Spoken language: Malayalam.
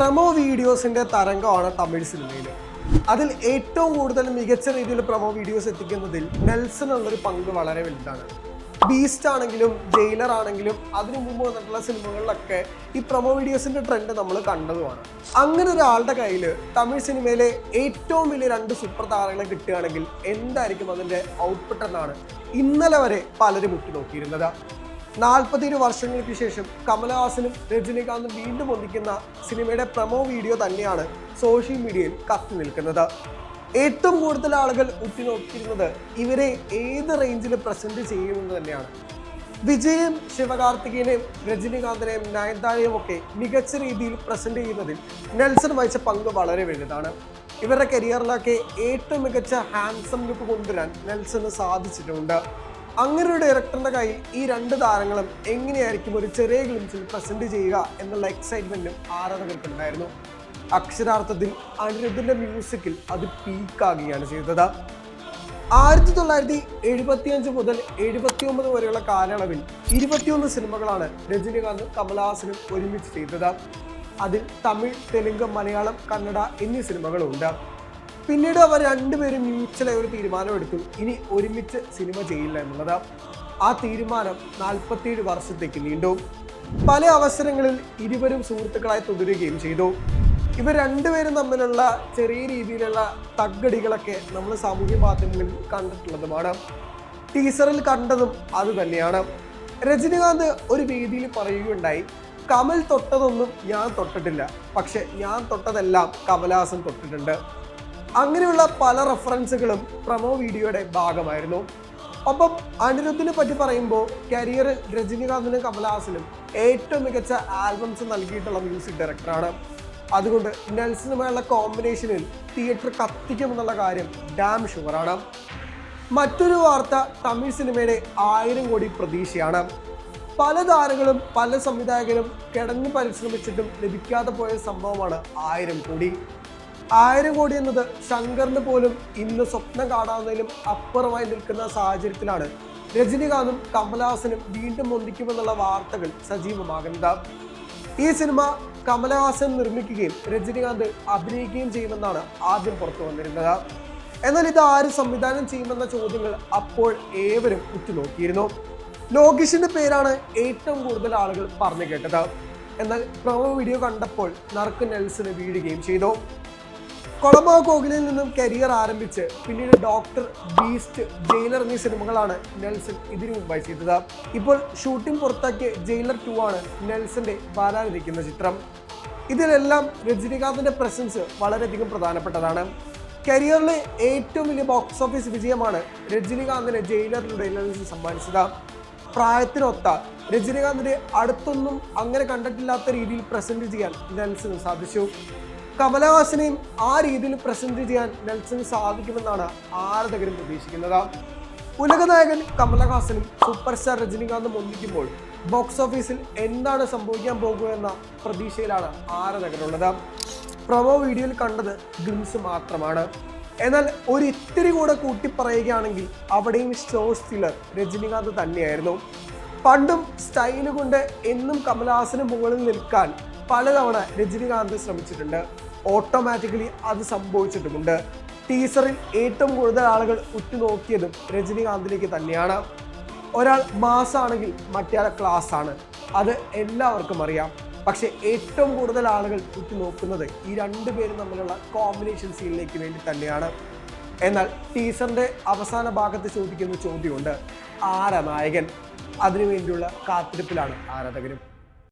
പ്രൊമോ വീഡിയോസിന്റെ തരംഗമാണ് തമിഴ് സിനിമയിൽ. അതിൽ ഏറ്റവും കൂടുതൽ മികച്ച രീതിയിൽ പ്രൊമോ വീഡിയോസ് എത്തിക്കുന്നതിൽ നെൽസൺ ഉള്ളൊരു പങ്ക് വളരെ വലുതാണ്. ബീസ്റ്റ് ആണെങ്കിലും ജയിലർ ആണെങ്കിലും അതിനു മുമ്പ് വന്നിട്ടുള്ള സിനിമകളിലൊക്കെ ഈ പ്രൊമോ വീഡിയോസിന്റെ ട്രെൻഡ് നമ്മൾ കണ്ടതുമാണ്. അങ്ങനെ ഒരാളുടെ കയ്യിൽ തമിഴ് സിനിമയിലെ ഏറ്റവും വലിയ 2 സൂപ്പർ താരങ്ങളെ കിട്ടുകയാണെങ്കിൽ എന്തായിരിക്കും അതിന്റെ ഔട്ട്പുട്ട് എന്നാണ് ഇന്നലെ വരെ പലരും ഉറ്റുനോക്കിയിരുന്നത്. 47 വർഷങ്ങൾക്ക് ശേഷം കമലഹാസനും രജനികാന്തും വീണ്ടും ഒന്നിക്കുന്ന സിനിമയുടെ പ്രൊമോ വീഡിയോ തന്നെയാണ് സോഷ്യൽ മീഡിയയിൽ കത്തി നിൽക്കുന്നത്. ഏറ്റവും കൂടുതൽ ആളുകൾ ഉറ്റുനോക്കിയിരുന്നത് ഇവരെ ഏത് റേഞ്ചിൽ പ്രസന്റ് ചെയ്യുമെന്ന് തന്നെയാണ്. വിജയും ശിവകാർത്തികേയനെയും രജനികാന്തിനെയും നയൻതാരയും ഒക്കെ മികച്ച രീതിയിൽ പ്രസന്റ് ചെയ്യുന്നതിൽ നെൽസൺ വഹിച്ച പങ്ക് വളരെ വലുതാണ്. ഇവരുടെ കരിയറിലൊക്കെ ഏറ്റവും മികച്ച ഹാൻസം ലുക്ക് കൊണ്ടുവരാൻ നെൽസന് സാധിച്ചിട്ടുണ്ട്. അങ്ങനെ ഒരു ഡയറക്ടറിന്റെ കയ്യിൽ ഈ 2 താരങ്ങളും എങ്ങനെയായിരിക്കും ഒരു ചെറിയ ഗ്ലിംസിൽ പ്രസന്റ് ചെയ്യുക എന്നുള്ള എക്സൈറ്റ്മെന്റും ആരാധകർക്കുണ്ടായിരുന്നു. അക്ഷരാർത്ഥത്തിൽ അനിരുദ്ധിന്റെ മ്യൂസിക്കിൽ അത് പീക്കാകുകയാണ് ചെയ്തത്. 1975 മുതൽ 79 വരെയുള്ള കാലയളവിൽ 21 സിനിമകളാണ് രജനികാന്തും കമലഹാസനും ഒരുമിച്ച് ചെയ്തത്. അതിൽ തമിഴ്, തെലുങ്ക്, മലയാളം, കന്നഡ എന്നീ സിനിമകളുണ്ട്. പിന്നീട് അവർ രണ്ടുപേരും മ്യൂച്വലായി ഒരു തീരുമാനമെടുത്തു, ഇനി ഒരുമിച്ച് സിനിമ ചെയ്യില്ല എന്നുള്ളത്. ആ തീരുമാനം 47 വർഷത്തേക്ക് നീണ്ടു. പല അവസരങ്ങളിൽ ഇരുവരും സുഹൃത്തുക്കളായി തുടരുകയും ചെയ്തു. ഇവർ രണ്ടുപേരും തമ്മിലുള്ള ചെറിയ രീതിയിലുള്ള തഗ്ഗടികളൊക്കെ നമ്മൾ സാമൂഹ്യ മാധ്യമങ്ങളിൽ കണ്ടിട്ടുള്ളതുമാണ്. ടീസറിൽ കണ്ടതും അത് തന്നെയാണ്. രജനികാന്ത് ഒരു വേദിയിൽ പറയുകയുണ്ടായി, കമൽ തൊട്ടതൊന്നും ഞാൻ തൊട്ടിട്ടില്ല, പക്ഷെ ഞാൻ തൊട്ടതെല്ലാം കമലഹാസൻ തൊട്ടിട്ടുണ്ട്. അങ്ങനെയുള്ള പല റെഫറൻസുകളും പ്രൊമോ വീഡിയോയുടെ ഭാഗമായിരുന്നു. ഒപ്പം അനിരുദ്ധിനെ പറ്റി പറയുമ്പോൾ കരിയറിൽ രജനികാന്തിനും കമലഹാസനും ഏറ്റവും മികച്ച ആൽബംസ് നൽകിയിട്ടുള്ള മ്യൂസിക് ഡയറക്ടറാണ്. അതുകൊണ്ട് നെൽസനുമായുള്ള കോമ്പിനേഷനിൽ തിയേറ്റർ കത്തിക്കുമെന്നുള്ള കാര്യം ഡാം ഷുവറാണ്. മറ്റൊരു വാർത്ത തമിഴ് സിനിമയുടെ 1000 കോടി പ്രതീക്ഷയാണ്. പല താരങ്ങളും പല സംവിധായകരും കിടന്നു പരിശ്രമിച്ചിട്ടും ലഭിക്കാതെ പോയ സംഭവമാണ് 1000 കോടി. 1000 കോടി എന്നത് ശങ്കറിന് പോലും ഇന്ന് സ്വപ്നം കാണാവുന്നതിലും അപ്പുറമായി നിൽക്കുന്ന സാഹചര്യത്തിലാണ് രജനികാന്തും കമലഹാസനും വീണ്ടും ഒന്നിക്കുമെന്നുള്ള വാർത്തകൾ സജീവമാകുന്നത്. ഈ സിനിമ കമലഹാസൻ നിർമ്മിക്കുകയും രജനികാന്ത് അഭിനയിക്കുകയും ചെയ്യുമെന്നാണ് ആദ്യം പുറത്തു വന്നിരുന്നത്. എന്നാൽ ഇത് ആര് സംവിധാനം ചെയ്യുമെന്ന ചോദ്യങ്ങൾ അപ്പോൾ ഏവരും ഉറ്റുനോക്കിയിരുന്നു. ലോകേഷിന്റെ പേരാണ് ഏറ്റവും കൂടുതൽ ആളുകൾ പറഞ്ഞു കേട്ടത്. എന്നാൽ പ്രൊമോ വീഡിയോ കണ്ടപ്പോൾ നറുക്ക് നെൽസന് വീഴുകയും ചെയ്തു. കൊളംബോ കോകിലിൽ നിന്നും കരിയർ ആരംഭിച്ച് പിന്നീട് ഡോക്ടർ, ബീസ്റ്റ്, ജയിലർ എന്നീ സിനിമകളാണ് നെൽസൺ ഇതിനു മുമ്പായി ചെയ്തത്. ഇപ്പോൾ ഷൂട്ടിംഗ് പുറത്താക്കിയ ജയിലർ 2 ആണ് നെൽസന്റെ വരാനിരിക്കുന്ന ചിത്രം. ഇതിലെല്ലാം രജനികാന്തിന്റെ പ്രസൻസ് വളരെയധികം പ്രധാനപ്പെട്ടതാണ്. കരിയറിലെ ഏറ്റവും വലിയ ബോക്സ് ഓഫീസ് വിജയമാണ് രജനികാന്തിന് ജയിലറിലൂടെ നെൽസൺ സമ്മാനിച്ചത്. പ്രായത്തിനൊത്ത രജനികാന്തിന്റെ അടുത്തൊന്നും അങ്ങനെ കണ്ടിട്ടില്ലാത്ത രീതിയിൽ പ്രസന്റ് ചെയ്യാൻ നെൽസന് സാധിച്ചു. കമലഹാസനെയും ആ രീതിയിൽ പ്രസന്റ് ചെയ്യാൻ നെൽസന് സാധിക്കുമെന്നാണ് ആരാധകരും പ്രതീക്ഷിക്കുന്നത്. ഉലകനായകൻ കമലഹാസനും സൂപ്പർ സ്റ്റാർ രജനികാന്തും ഒന്നിക്കുമ്പോൾ ബോക്സ് ഓഫീസിൽ എന്താണ് സംഭവിക്കാൻ പോകുക എന്ന പ്രതീക്ഷയിലാണ് ആരാധകരുള്ളത്. പ്രൊമോ വീഡിയോയിൽ കണ്ടത് ഗ്ലിംസ് മാത്രമാണ്. എന്നാൽ ഒരു ഇത്തിരി കൂടെ കൂട്ടി പറയുകയാണെങ്കിൽ അവിടെയും ഷോ സ്റ്റീലർ രജനികാന്ത് തന്നെയായിരുന്നു. പണ്ടും സ്റ്റൈല് കൊണ്ട് എന്നും കമലഹാസന് മുകളിൽ നിൽക്കാൻ പലതവണ രജനികാന്ത് ശ്രമിച്ചിട്ടുണ്ട്. ഓട്ടോമാറ്റിക്കലി അത് സംഭവിച്ചിട്ടുമുണ്ട്. ടീസറിൽ ഏറ്റവും കൂടുതൽ ആളുകൾ ഉറ്റുനോക്കിയതും രജനികാന്തിലേക്ക് തന്നെയാണ്. ഒരാൾ മാസാണെങ്കിൽ മറ്റേ ക്ലാസ് ആണ്, അത് എല്ലാവർക്കും അറിയാം. പക്ഷെ ഏറ്റവും കൂടുതൽ ആളുകൾ ഉറ്റുനോക്കുന്നത് ഈ 2 പേരും തമ്മിലുള്ള കോമ്പിനേഷൻ സീനിലേക്ക് വേണ്ടി തന്നെയാണ്. എന്നാൽ ടീസറിന്റെ അവസാന ഭാഗത്ത് ചോദിക്കുന്ന ചോദ്യമുണ്ട്, ആരാ നായകൻ? അതിനുവേണ്ടിയുള്ള കാത്തിരിപ്പിലാണ് ആരാധകരും.